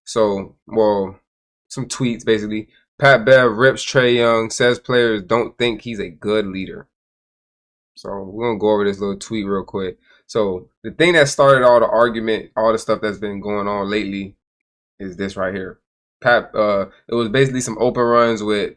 So, well, some tweets basically. Pat Bev rips Trae Young, says players don't think he's a good leader. So we're going to go over this little tweet real quick. So the thing that started all the argument, all the stuff that's been going on lately is this right here. It was basically some open runs with,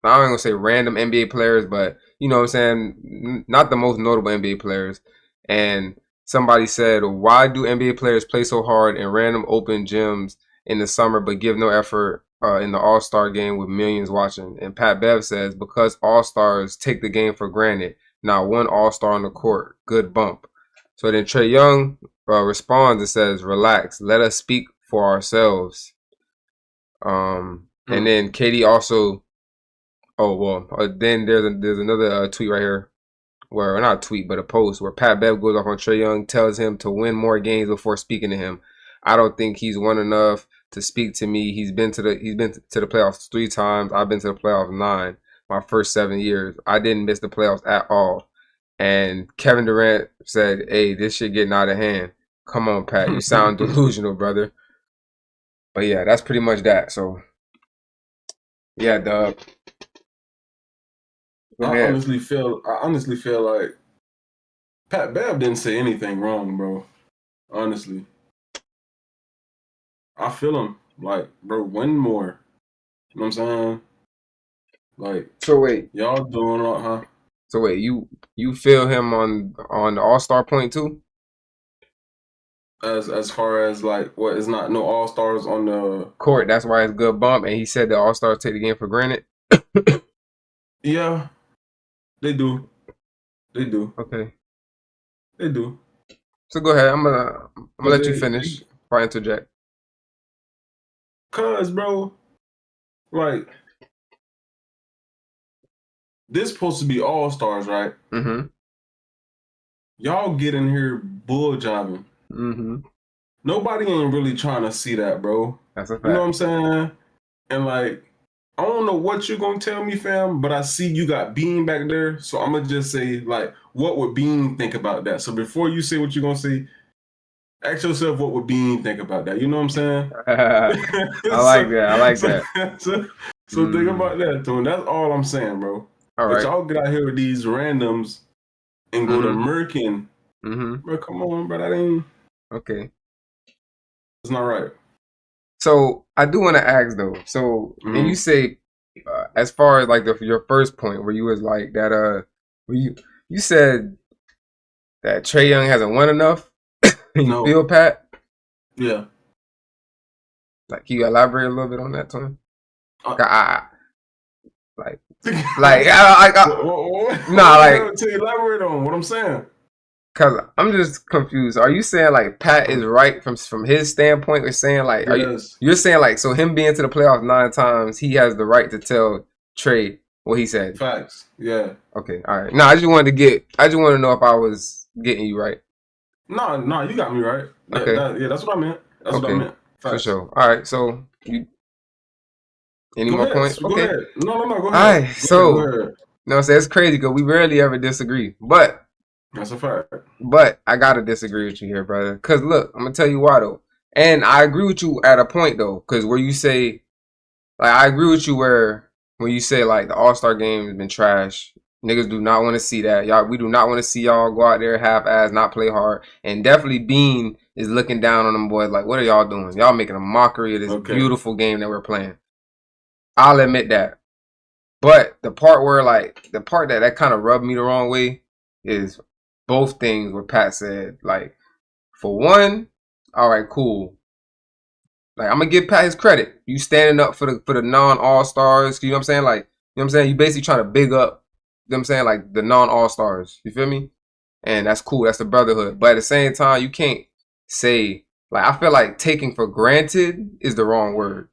I don't gonna say random NBA players, but you know what I'm saying, not the most notable NBA players. And somebody said, why do NBA players play so hard in random open gyms in the summer but give no effort in the All-Star game with millions watching? And Pat Bev says, because All-Stars take the game for granted. Not one All-Star on the court. Good bump. So then Trae Young responds and says, relax, let us speak for ourselves. And then KD also, then there's another tweet right here, where, not a tweet, but a post where Pat Bev goes off on Trae Young, tells him to win more games before speaking to him. I don't think he's won enough to speak to me. He's been to the playoffs 3 times. I've been to the playoffs 9. My first 7 years. I didn't miss the playoffs at all. And Kevin Durant said, hey, this shit getting out of hand. Come on, Pat. You sound delusional, brother. But yeah, that's pretty much that. So, yeah, Dub. I honestly feel like Pat Bev didn't say anything wrong, bro. Honestly. I feel him. Like, bro, win more. You know what I'm saying? Like, so wait, y'all doing all, huh? So wait, you feel him on the All-Star point too? As far as like what is not no All-Stars on the court, that's why it's a good bump. And he said the All-Stars take the game for granted. Yeah, they do. They do. Okay. They do. So go ahead. I'm gonna let you finish before I interject. Cause, bro, like, this supposed to be All-Stars, right? Mm-hmm. Y'all get in here bull jobbing. Mm-hmm. Nobody ain't really trying to see that, bro. That's a fact. You know what I'm saying? And like, I don't know what you're gonna tell me, fam, but I see you got Bean back there, so I'm gonna just say, like, what would Bean think about that? So before you say what you're gonna say, ask yourself what would Bean think about that. You know what I'm saying? I like that. So think about that, too. And that's all I'm saying, bro. All right. But y'all get out here with these randoms and go to Merkin. Bro, come on, bro. That ain't... Okay. It's not right. So I do want to ask though. So and you say, as far as like your first point where you was like that, where you said that Trae Young hasn't won enough. You feel, Pat? Yeah. Like, can you elaborate a little bit on that, Tony? To elaborate on what I'm saying. Cause I'm just confused. Are you saying like Pat is right from his standpoint, or saying like you're saying like, so him being to the playoffs 9 times, he has the right to tell Trae what he said? Facts. Yeah. Okay. All right. No, I just wanted to know if I was getting you right. No, you got me right. Okay. That's what I meant. That's what I meant. Facts. For sure. All right. So any more points? Go ahead. No, go ahead. All right. No, so it's crazy because we rarely ever disagree, but. That's a fact. But I gotta disagree with you here, brother. Cause look, I'm gonna tell you why though. And I agree with you at a point though, cause where you say, like, I agree with you when you say like the All-Star game has been trash. Niggas do not want to see that. We do not want to see y'all go out there half-ass, not play hard. And definitely Bean is looking down on them boys like, what are y'all doing? Y'all making a mockery of this beautiful game that we're playing. I'll admit that. But the part that kind of rubbed me the wrong way is both things where Pat said, like, for one, all right, cool. Like, I'm gonna give Pat his credit. You standing up for the non-All-Stars. You know what I'm saying? Like, you know what I'm saying? You basically trying to big up, you know what I'm saying, like the non-All-Stars. You feel me? And that's cool. That's the brotherhood. But at the same time, you can't say, like, I feel like taking for granted is the wrong word.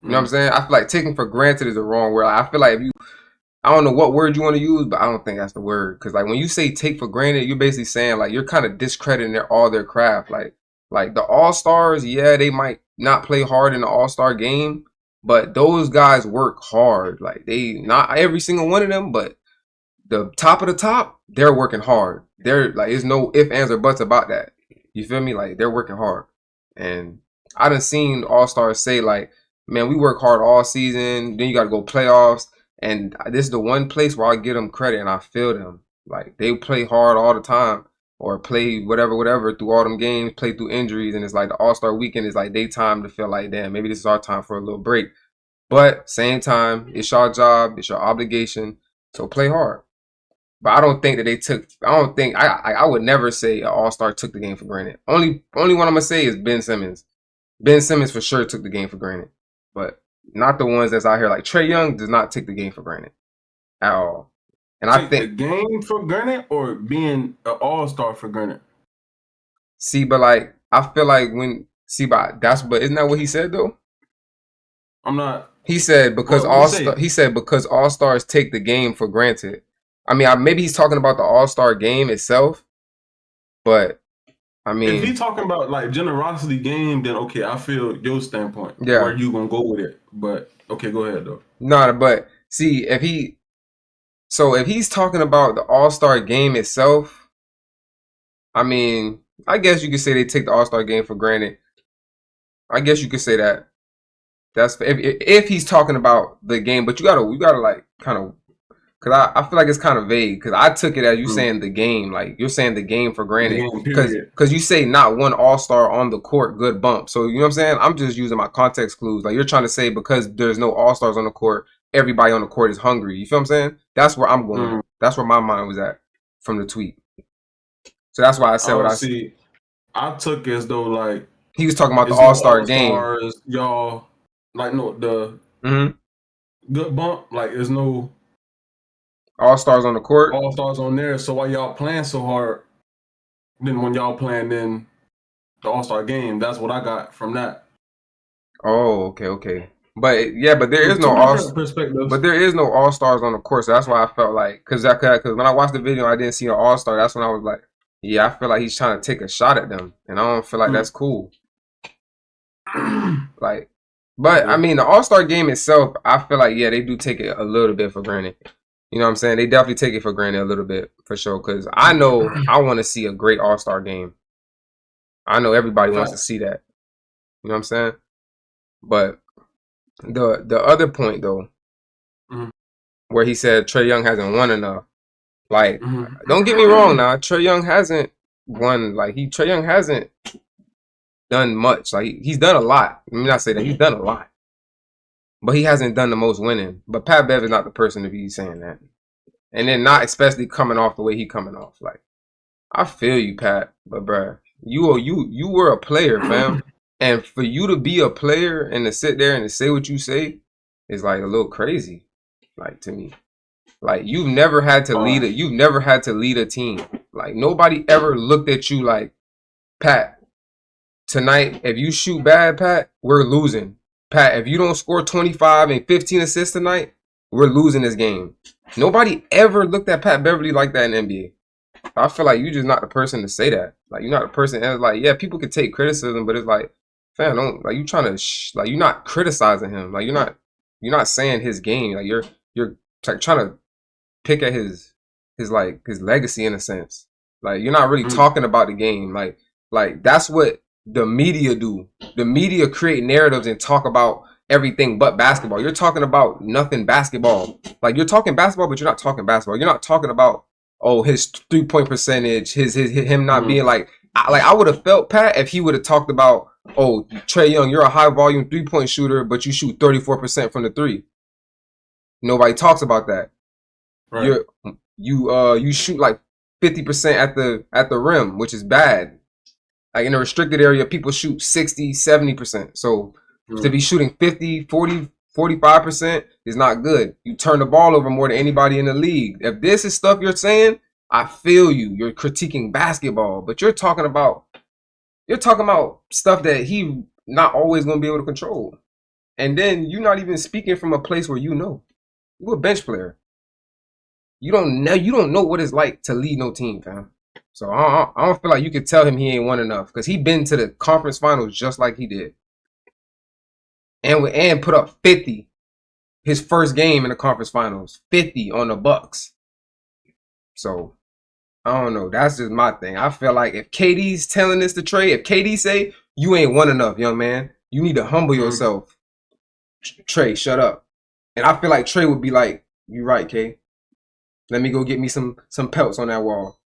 You know what I'm saying? I feel like taking for granted is the wrong word. I feel like if you, I don't know what word you want to use, but I don't think that's the word. Because, like, when you say take for granted, you're basically saying, like, you're kind of discrediting all their craft. Like the All-Stars, yeah, they might not play hard in the All-Star game, but those guys work hard. Like, they, not every single one of them, but the top of the top, they're working hard. They're, like, there's no ifs, ands, or buts about that. You feel me? Like, they're working hard. And I done seen All-Stars say like, man, we work hard all season. Then you got to go playoffs. And this is the one place where I give them credit and I feel them. Like they play hard all the time or play whatever through all them games, play through injuries. And it's like the All-Star weekend is like their time to feel like, damn, maybe this is our time for a little break. But same time, it's your job, it's your obligation. So play hard. But I don't think that they took. I don't think I would never say an All-Star took the game for granted. Only one I'm gonna say is Ben Simmons. Ben Simmons for sure took the game for granted, but not the ones that's out here like Trae Young does not take the game for granted at all. And I Take the think game for granted or being an all-star for granted? see, but like I feel like when see, but isn't that what he said though? I'm not. He said because What you say? He said because All Stars take the game for granted. I mean, maybe he's talking about the All Star game itself, but I If mean, he talking about like generosity game, then okay, I feel your standpoint. yeah, Where you gonna go with it? But okay, go ahead though. no, but see if he's talking about the All Star game itself, I mean, I guess you could say they take the All Star game for granted. I guess you could say that. That's if he's talking about the game, but you gotta like kind of because I feel like it's kind of vague because I took it as you saying the game, like you're saying the game for The granted game period. because you say not one All-Star on the court, good bump. So you know what I'm saying? I'm just using my context clues. Like you're trying to say because there's no All-Stars on the court, everybody on the court is hungry. You feel what I'm saying? That's where I'm going. That's where my mind was at from the tweet. So that's why I said what I see. I took as though like he was talking about the it's no All-Star game. all-stars, y'all. Like no the Mm-hmm. good bump. Like there's no All-Stars on the court. all-stars on there. So why y'all playing so hard? Then when y'all playing in the All-Star game, that's what I got from that. Oh, okay. But yeah, but there is Two no different perspectives. But there is no All Stars on the court, so that's why I felt like because when I watched the video, I didn't see an All Star. That's when I was like, yeah, I feel like he's trying to take a shot at them, and I don't feel like that's cool. Like, but I mean, the All Star game itself, I feel like yeah, they do take it a little bit for granted. You know what I'm saying? They definitely take it for granted a little bit for sure. Because I know I want to see a great All Star game. I know everybody wants to see that. You know what I'm saying? But the other point though, where he said Trae Young hasn't won enough. Like, don't get me wrong now, Trae Young hasn't won. Like Trae Young hasn't done much. Like he's done a lot. Let me not say that he's done a lot, but he hasn't done the most winning. But Pat Bev is not the person to be saying that, and then not especially coming off the way he coming off. Like, I feel you, Pat, but bruh, you were a player, fam. And for you to be a player and to sit there and to say what you say is like a little crazy, like to me. Like you've never had to lead a team. Like nobody ever looked at you like, Pat, tonight if you shoot bad, Pat, we're losing. Pat, if you don't score 25 and 15 assists tonight, we're losing this game. Nobody ever looked at Pat Beverly like that in NBA. I feel like you're just not the person to say that. Like you're not the person. And it's like, yeah, people can take criticism, but it's like, fam, don't like you trying to like you're not criticizing him. Like you're not saying his game. Like you're like trying to pick at his legacy in a sense. Like you're not really talking about the game. Like that's what the media do. The media create narratives and talk about everything but basketball. You're talking about nothing basketball. Like you're talking basketball, but you're not talking basketball. You're not talking about his 3-point percentage, him not being like I would have felt Pat if he would have talked about Trae Young, you're a high volume 3-point shooter, but you shoot 34% from the three. Nobody talks about that. Right. You shoot like 50% at the rim, which is bad. Like in a restricted area, people shoot 60, 70%. So to be shooting 50, 40, 45% is not good. You turn the ball over more than anybody in the league. If this is stuff you're saying, I feel you. You're critiquing basketball, but you're talking about stuff that he not always going to be able to control. And then you're not even speaking from a place where you're a bench player. You don't know what it's like to lead no team, fam. So I don't feel like you could tell him he ain't won enough because he been to the conference finals just like he did, and put up 50 his first game in the conference finals, 50 on the Bucks. So I don't know. That's just my thing. I feel like if KD's telling this to Trae, if KD say You ain't won enough, young man. You need to humble yourself. Trae, shut up. And I feel like Trae would be like, "You right, K. Let me go get me some pelts on that wall."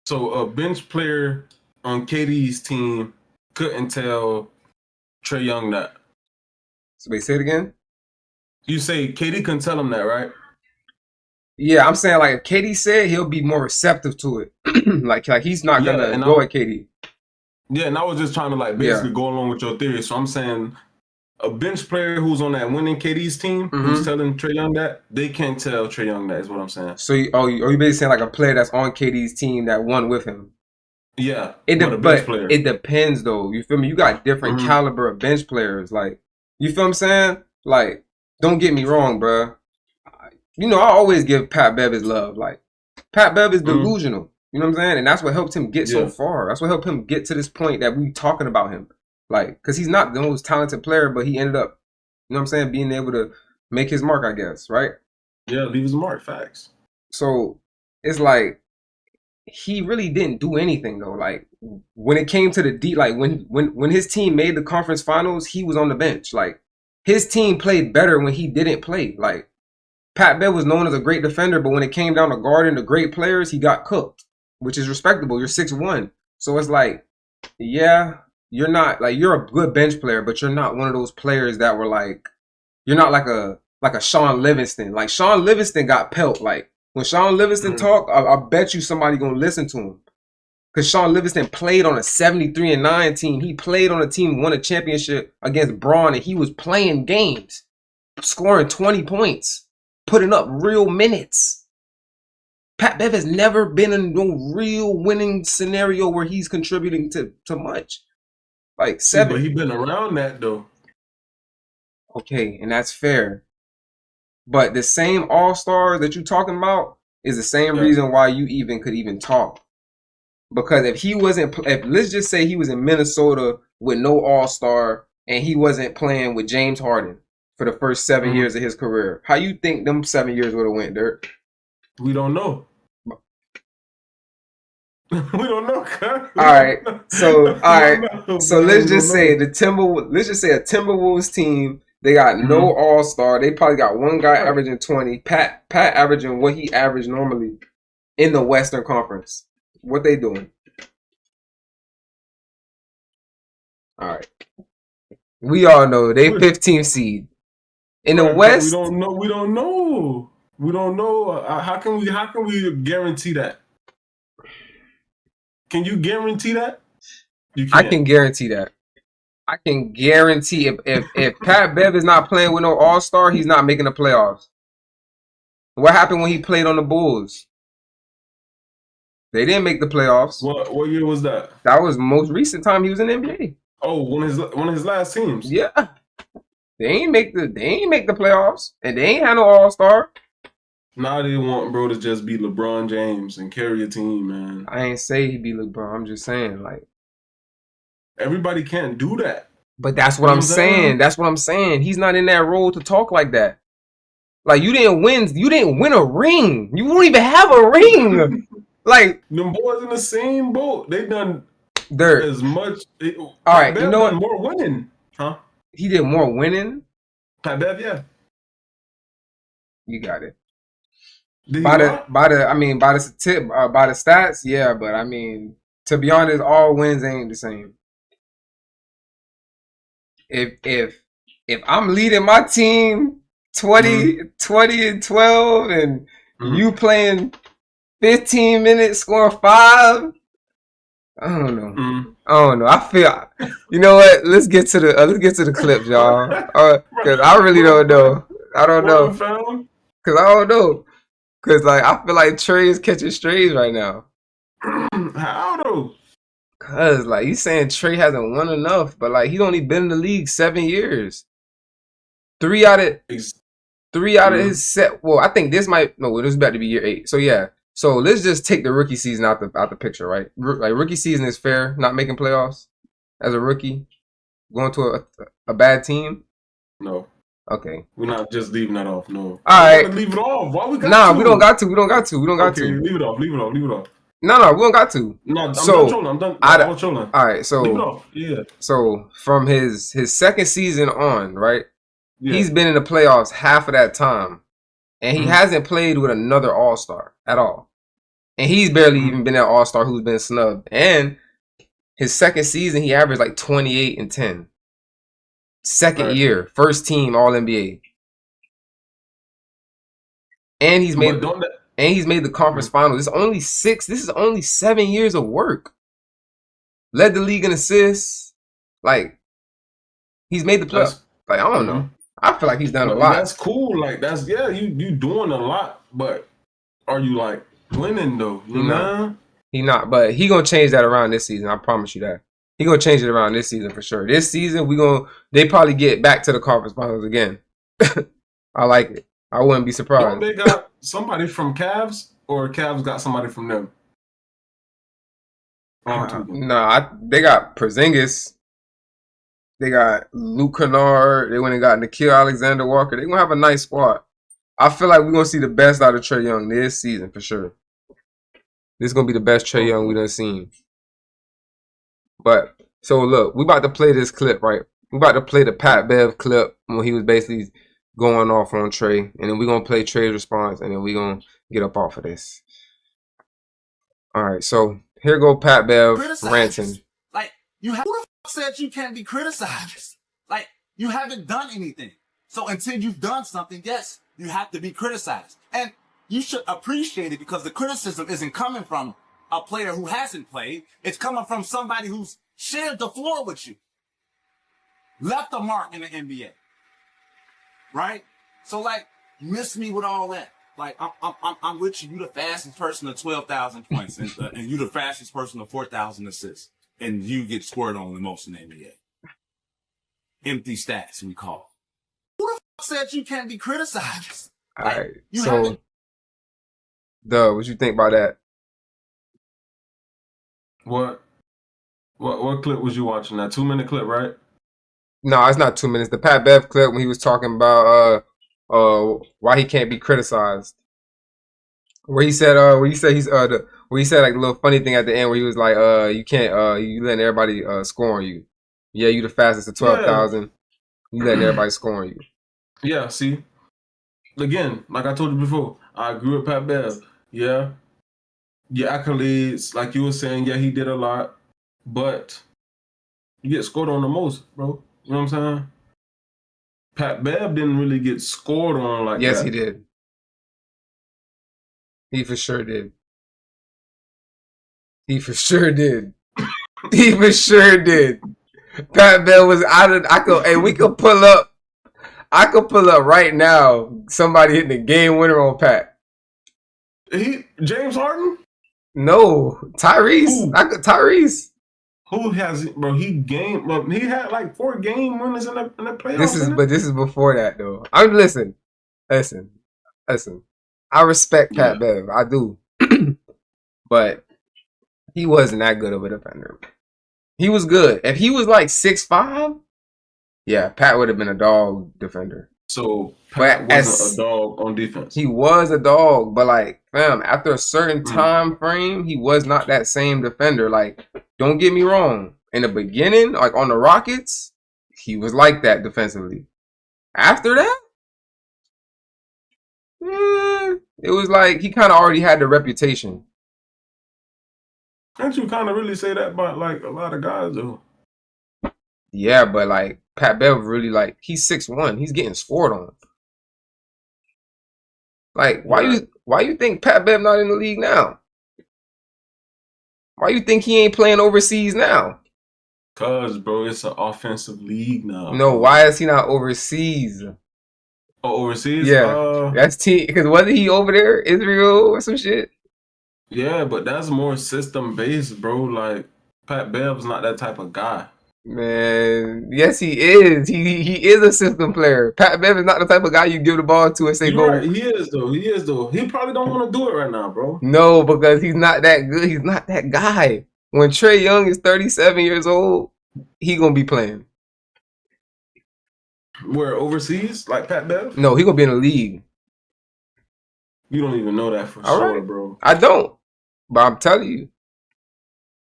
So a bench player on KD's team couldn't tell Trae Young that. So they say it again. You say KD couldn't tell him that, right? Yeah, I'm saying like if KD said, he'll be more receptive to it. like he's not gonna go at KD. Yeah, and I was just trying to like basically go along with your theory. So I'm saying a bench player who's on that winning KD's team, who's telling Trae Young that, they can't tell Trae Young that, is what I'm saying. So you basically saying like a player that's on KD's team that won with him? Yeah, but it depends though. You feel me? You got different caliber of bench players. Like, you feel what I'm saying? Like, don't get me wrong, bro. You know, I always give Pat Bev his love. Like, Pat Bev is delusional. You know what I'm saying? And that's what helped him get so far. That's what helped him get to this point that we talking about him. Like, because he's not the most talented player, but he ended up, you know what I'm saying, being able to make his mark, I guess, right? Yeah, leave his mark. Facts. So, it's like, he really didn't do anything, though. Like, when it came to the deep, like, when his team made the conference finals, he was on the bench. Like, his team played better when he didn't play. Like, Pat Bev was known as a great defender, but when it came down to guarding the great players, he got cooked, which is respectable. You're 6'1". So it's like, yeah, you're not, like, you're a good bench player, but you're not one of those players that were like, you're not like a Sean Livingston. Like, Sean Livingston got pelt. Like, when Sean Livingston talk, I bet you somebody gonna listen to him. Because Sean Livingston played on a 73-9 team. He played on a team, won a championship against Braun, and he was playing games, scoring 20 points, putting up real minutes. Pat Bev has never been in no real winning scenario where he's contributing to much. Like, but he's been around that, though. Okay, and that's fair. But the same all-star that you're talking about is the same reason why you could even talk. Because if let's just say he was in Minnesota with no all-star and he wasn't playing with James Harden for the first 7 years of his career, how you think them 7 years would have went, Dirk? We don't know. We don't know, All right. So let's just say a Timberwolves team. They got no all-star. They probably got one guy averaging 20. Pat averaging what he averaged normally in the Western Conference. What they doing? All right. We all know they 15th seed. In the West, we don't know. We don't know. How can we guarantee that? Can you guarantee that? You can't. I can guarantee that. I can guarantee if Pat Bev is not playing with no all-star, he's not making the playoffs. What happened when he played on the Bulls? They didn't make the playoffs. What year was that? That was most recent time he was in the NBA. Oh, one of his last teams. Yeah. They ain't make the playoffs, and they ain't had no all-star. Now they want bro to just be LeBron James and carry a team, man. I ain't say he be LeBron. I'm just saying, like, everybody can't do that. But that's what I'm saying. That's what I'm saying. He's not in that role to talk like that. Like, you didn't win a ring. You don't even have a ring. Like, them boys in the same boat. They done as much. All right, you know what? More winning, huh? He did more winning. Pat Bev, yeah. You got it. By the stats, yeah. But I mean, to be honest, all wins ain't the same. If I'm leading my team 20 and 12, and you playing 15 minutes, scoring 5. I don't know. I feel. You know what? Let's get to the clips, y'all. Because I really don't know. I don't know. Because I don't know. Because like I feel like Trae is catching strays right now. How though? Because like you saying Trae hasn't won enough, but like he's only been in the league 7 years. 3 out of his set. Well, I think this is about to be year 8. So yeah. So let's just take the rookie season out the picture, right? Like rookie season is fair, not making playoffs as a rookie, going to a bad team. No. Okay. We're not just leaving that off. No. All right. Leave it off. Why we got to? Nah, we don't got to. We don't got to. Leave it off. No, we don't got to. No, I'm So done trolling. I'm done. I was trolling. all right, Leave it so off. Yeah. so from his second season on, right? Yeah. He's been in the playoffs half of that time, and he hasn't played with another All-Star at all. And he's barely even been an All-Star who's been snubbed. And his second season, he averaged like 28 and 10. Second year, first team All-NBA. And he's made the conference finals. This is only 7 years of work. Led the league in assists. Like, he's made the playoffs. Like, I don't know. I feel like he's done a lot. That's cool. Like, that's you doing a lot, but are you like winning though? You know? He not, but he gonna change that around this season. I promise you that. He gonna change it around this season for sure. This season they probably get back to the conference finals again. I like it. I wouldn't be surprised. Don't they got somebody from Cavs, or Cavs got somebody from them? They got Porzingis. They got Luke Kennard. They went and got Nickeil Alexander-Walker. They're gonna have a nice squad. I feel like we're gonna see the best out of Trae Young this season for sure. This is gonna be the best Trae Young we done seen. But so look, we about to play this clip, right? We about to play the Pat Bev clip when he was basically going off on Trae, and then we're gonna play Trae's response, and then we're gonna get up off of this. All right, so here go Pat Bev ranting. Like, who the fuck said you can't be criticized? Like, you haven't done anything. So until you've done something, yes, you have to be criticized. And you should appreciate it, because the criticism isn't coming from a player who hasn't played. It's coming from somebody who's shared the floor with you. Left a mark in the NBA. Right? So, like, miss me with all that. Like, I'm with you. You the fastest person to 12,000 points, and you the fastest person to 4,000 assists, and you get scored on the most in the NBA. Empty stats, we call. Who the fuck said you can't be criticized? All right. So, what you think about that? What clip was you watching? That 2-minute clip, right? No, it's not 2 minutes. The Pat Bev clip when he was talking about why he can't be criticized. Where he said where he said like a little funny thing at the end where he was like you can't you letting everybody score on you. Yeah, you the fastest to 12,000. You letting everybody score on you. Yeah, see. Again, like I told you before, I agree with Pat Bev. Yeah. Your accolades, like you were saying, yeah, he did a lot, but you get scored on the most, bro. You know what I'm saying? Pat Bev didn't really get scored on like that. Yes, he did. He for sure did. He for sure did. He for sure did. Pat Bev was out of. We could pull up. I could pull up right now. Somebody hitting the game winner on Pat. James Harden? No, Tyrese. Tyrese. Who has it, bro? He had like 4 game winners in the playoffs. This is before that though. Listen. I respect Pat Bev. I do. But he wasn't that good of a defender. He was good. If he was like 6'5", yeah, Pat would have been a dog defender. So Pat wasn't a dog on defense. He was a dog, but like, fam, after a certain time frame, he was not that same defender. Like, don't get me wrong. In the beginning, like on the Rockets, he was like that defensively. After that, it was like he kind of already had the reputation. Can't you kind of really say that about like a lot of guys though? Yeah, but like Pat Bev really like he's 6'1", he's getting scored on. Like why you think Pat Bev not in the league now? Why you think he ain't playing overseas now? Cause bro, it's an offensive league now. No, bro. Why is he not overseas? Oh, overseas? Yeah, that's team. Because wasn't he over there, Israel or some shit? Yeah, but that's more system based, bro. Like Pat Bev's not that type of guy. Man, yes, he is. He is a system player. Pat Bev is not the type of guy you give the ball to and say go. Right. He is though. He probably don't want to do it right now, bro. No, because he's not that good. He's not that guy. When Trae Young is 37 years old, he gonna be playing. Where, overseas, like Pat Bev? No, he gonna be in the league. You don't even know that for sure, bro. I don't. But I'm telling you,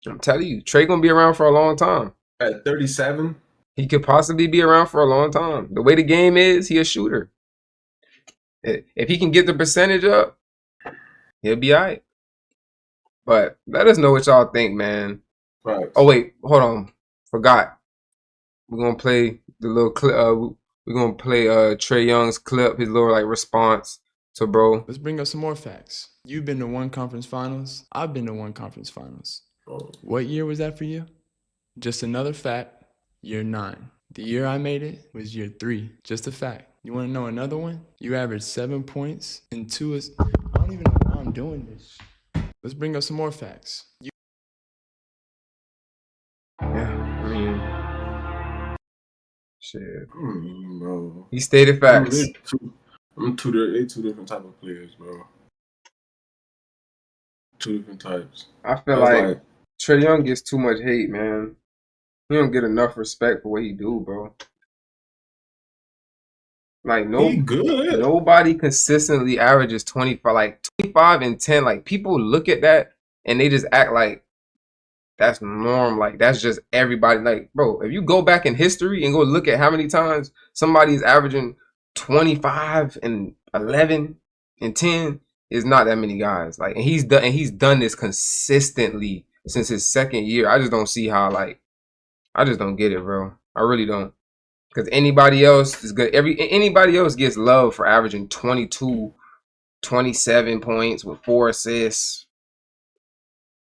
Trae gonna be around for a long time. At 37? He could possibly be around for a long time. The way the game is, he a shooter. If he can get the percentage up, he'll be all right. But let us know what y'all think, man. Right. Oh, wait. Hold on. Forgot. We're going to play the little clip. We're going to play Trae Young's clip, his little response to bro. Let's bring up some more facts. You've been to one conference finals. I've been to one conference finals. What year was that for you? Just another fact. Year 9. The year I made it was year 3. Just a fact. You want to know another one? You averaged 7 points and 2 is. I don't even know why I'm doing this. Let's bring up some more facts. Shit. Bro. He stated facts. They two different type of players, bro. Two different types. I feel like Trae Young gets too much hate, man. He don't get enough respect for what he do, bro. Like He good. Nobody consistently averages 25, 25 and 10. Like people look at that and they just act like that's norm. Like that's just everybody. Like, bro, if you go back in history and go look at how many times somebody's averaging 25 and 11 and 10, is not that many guys. Like, and he's done this consistently since his second year. I just don't see how. I just don't get it, bro. I really don't. Because anybody else is good. Anybody else gets love for averaging 22, 27 points with 4 assists.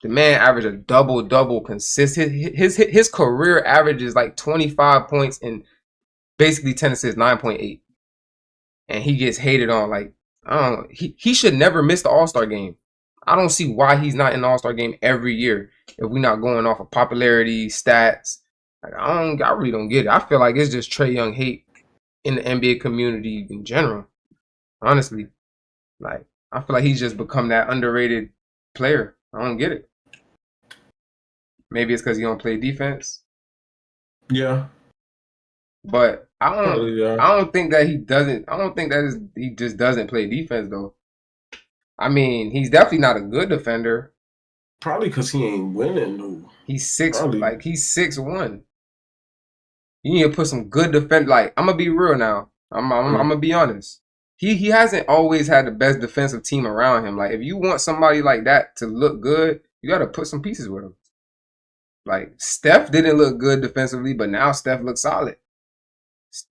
The man averaged a double consistent. His career average is like 25 points and basically 10 assists, 9.8. And he gets hated on. Like, I don't know. He should never miss the All-Star game. I don't see why he's not in the All-Star game every year if we're not going off of popularity, stats. Like, I really don't get it. I feel like it's just Trae Young hate in the NBA community in general. Honestly. Like, I feel like he's just become that underrated player. I don't get it. Maybe it's because he don't play defense. Yeah. But I don't think that he just doesn't play defense though. I mean, he's definitely not a good defender. Probably because he ain't winning though. He's 6'1". You need to put some good defense. Like, I'm gonna be real now. I'm gonna be honest. He hasn't always had the best defensive team around him. Like, if you want somebody like that to look good, you gotta put some pieces with him. Like, Steph didn't look good defensively, but now Steph looks solid.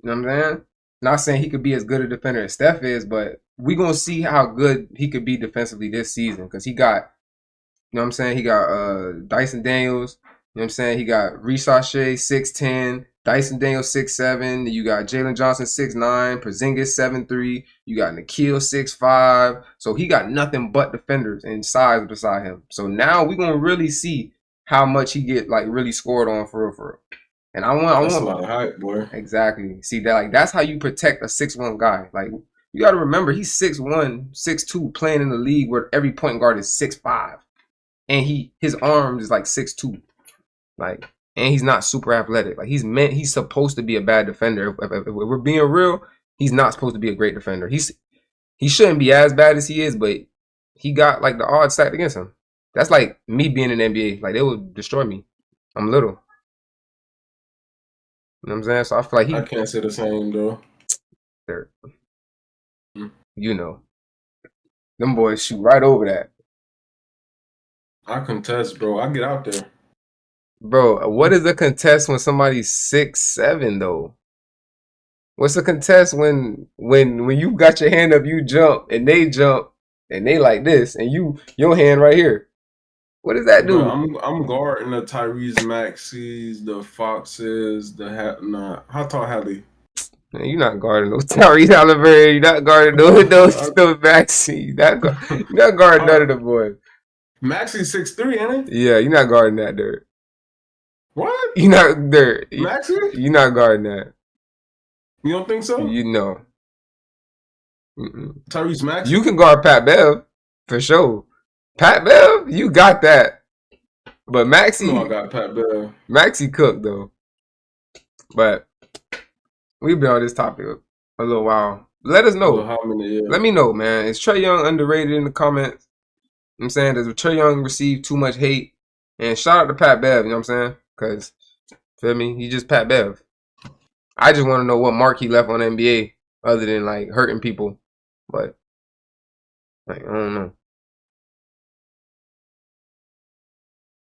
You know what I'm saying? Not saying he could be as good a defender as Steph is, but we gonna see how good he could be defensively this season because he got, you know what I'm saying? He got Dyson Daniels. You know what I'm saying? He got Rishache 6'10", Dyson Daniels 6'7". You got Jalen Johnson 6'9", Porzingis 7'3". You got Nikhil 6'5". So he got nothing but defenders and size beside him. So now we gonna really see how much he get really scored on for real. And I want a lot of hype, boy. Exactly. See that that's how you protect a 6'1" guy. Like, you got to remember he's 6'1", 6'2", playing in the league where every point guard is 6'5", and his arms is like 6'2", like, and he's not super athletic. Like, he's supposed to be a bad defender. If we're being real, he's not supposed to be a great defender. He shouldn't be as bad as he is, but he got like the odds stacked against him. That's like me being in the NBA. Like, they would destroy me. I'm little. You know what I'm saying? So I feel like I can't say the same though. You know, them boys shoot right over that. I contest, bro. I get out there. Bro, what is a contest when somebody's 6'7" though? What's a contest when you got your hand up, you jump and they like this, and your hand right here? What does that do? Bro, I'm guarding the Tyrese Maxey's, the Foxes, how tall Hallie? Man, you're not guarding those Tyrese Halliburton. You're not guarding those Maxey. You're not guarding none of the boys. Maxey's 6'3", ain't he? Yeah, you're not guarding that, Dirt. What? You're not Dirt. Maxey? You're not guarding that. You don't think so? You know. Tyrese Maxey? You can guard Pat Bev for sure. Pat Bev, you got that. But Maxey, I got Pat Bev. Maxey cooked though. But we've been on this topic a little while. Let us know. How many years? Let me know, man. Is Trae Young underrated in the comments? I'm saying, does Trae Young receive too much hate? And shout out to Pat Bev, you know what I'm saying? Because, feel me, he just Pat Bev. I just want to know what mark he left on the NBA other than, like, hurting people. But, like, I don't know.